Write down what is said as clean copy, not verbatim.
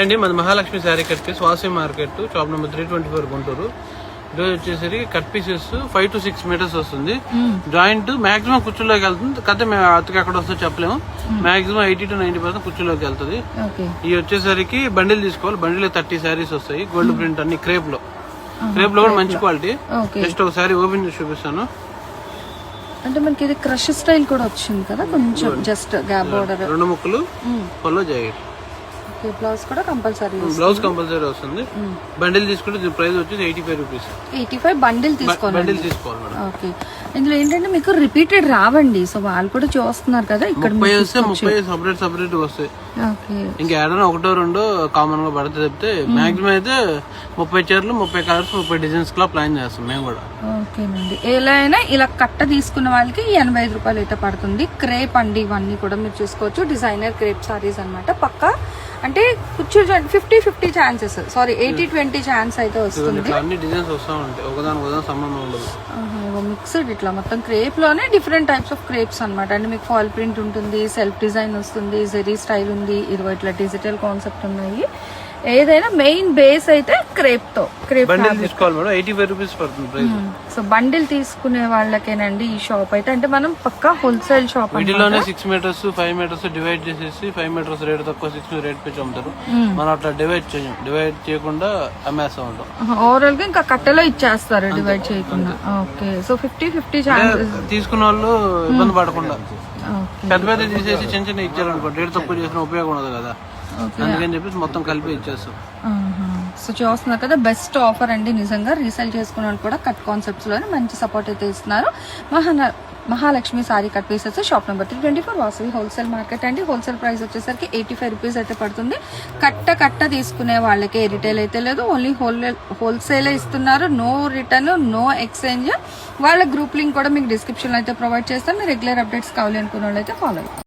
అండి మన Mahalakshmi sari cut piece Vasavi market shop number 324 Guntur. ఈరోజు వచ్చేసరికి కట్ పీసెస్ 5 to 6 మీటర్స్ వస్తుంది. జాయింట్ మాక్సిమం కుర్చీలోకి వెళ్తుంది. కథ మేము అతికి ఎక్కడ వస్తుందో చెప్పలేము. మాక్సిమం 80 to 90% కుర్చీలోకి వెళ్తుంది. ఇవి వచ్చేసరికి బండిల్ తీసుకోవాలి. బండిలో 30 శారీస్ వస్తాయి. గోల్డ్ ప్రింట్ అన్ని క్రేప్ లో కూడా మంచి క్వాలిటీ. జస్ట్ ఒకసారి ఓపెన్ చేసి చూపిస్తాను. అంటే మనకి ఇది క్రష్ స్టైల్ కూడా వచ్చింది కదా, కొంచెం జస్ట్ గ్యాప్ బోర్డర్, 2 ముక్కలు పల్లో జాకెట్. బ్లౌజ్ కూడా కంపల్సరీ వస్తుంది. బండిల్ తీసుకుంటే దీని ప్రైస్ వచ్చేసి 85 రూపీస్. 85 బండిల్ తీసుకోవాలి. బండిల్ తీసుకోవాలి మేడం. ఓకే, ఇందులో ఏంటంటే మీకు రిపీటెడ్ రావండి, సో వాళ్ళు కూడా చూస్తున్నారు కదా. ఇక్కడ 30 సపరేట్ వస్తాయి. ఇంకా ఏదైనా 1-2 కామన్ గా పడితే చెప్తే మాక్సిమం అయితే 30 చీరలు 30 కలర్స్ 30 డిజైన్స్ లా ప్లాన్ చేస్తాం మేము కూడా. ఓకేనండి, ఎలా అయినా ఇలా కట్ట తీసుకున్న వాళ్ళకి 85 రూపాయలు అయితే పడుతుంది. క్రేప్ అండి, ఇవన్నీ కూడా మీరు చూసుకోవచ్చు. డిజైనర్ క్రేప్ సారీస్ అన్నమాట. పక్కా అంటే కూర్చో 50-50 ఛాన్సెస్, సారీ 80-20 ఛాన్స్ అయితే వస్తుంది. అన్ని డిజైన్స్ వస్తూ ఉంటాయి, ఒకదాని సంబంధం ఉండదు. మిక్స్డ్ ఇట్లా మొత్తం క్రేప్ లోనే డిఫరెంట్ టైప్స్ ఆఫ్ క్రేప్స్ అన్నమాట. అంటే మీకు ఫాల్ ప్రింట్ ఉంటుంది, సెల్ఫ్ డిజైన్ వస్తుంది, జెరీ స్టైల్ ఉంది, ఇదిగో ఇట్లా డిజిటల్ కాన్సెప్ట్ ఉన్నాయి. ఏదైనా మెయిన్ బేస్ అయితే క్రేప్ తో క్రేప్ తీసుకోవాలి మేడం. 85 రూపీస్ పడుతుంది ప్రైస్. సో బండిల్ తీసుకునే వాళ్ళకేనండి ఈ షాప్ అయితే. అంటే మనం పక్కా హోల్సేల్ షాప్. వీటిలోనే 6 మీటర్స్ 5 మీటర్స్ డివైడ్ చేసేసి 5 మీటర్స్ రేట్ తక్కువ 6 రేట్ పెంచి అమ్ముతారు. మనం అట్లా డివైడ్ చేయకుండా అమ్మేస్తా ఉంటాం. ఓవరాల్ గా ఇంకా కట్టెలో ఇచ్చేస్తారు డివైడ్ చేయకుండా. Okay, so 50-50 chances. తీసుకున్న వాళ్ళు ఇబ్బంది పడకుండా పెద్ద తీసేసి చిన్న ఇచ్చారనుకో, రేట్ తక్కువ చేసిన ఉపయోగం ఉండదు కదా, అందుకని చెప్పేసి మొత్తం కలిపి ఇచ్చేస్తాం. సో చూస్తున్నారు కదా, బెస్ట్ ఆఫర్ అండి నిజంగా. రీసేల్ చేసుకున్న వాళ్ళు కూడా కట్ కాన్సెప్ట్స్ లోనే మంచి సపోర్ట్ అయితే ఇస్తున్నారు. Mahalakshmi sorry cut pieces shop number 324 Vasavi wholesale market అండి. హోల్సేల్ ప్రైస్ వచ్చేసరికి 85 రూపీస్ అయితే పడుతుంది. కట్ట తీసుకునే వాళ్ళకి రిటైల్ అయితే లేదు, ఓన్లీ హోల్సేల్ ఇస్తున్నారు. No return, no exchange. వాళ్ళ గ్రూప్ లింక్ కూడా మీకు డిస్క్రిప్షన్ అయితే ప్రొవైడ్ చేస్తాను. మీరు రెగ్యులర్ అప్డేట్స్ కావాలి అనుకున్న వాళ్ళు అయితే ఫాలో అవుతారు.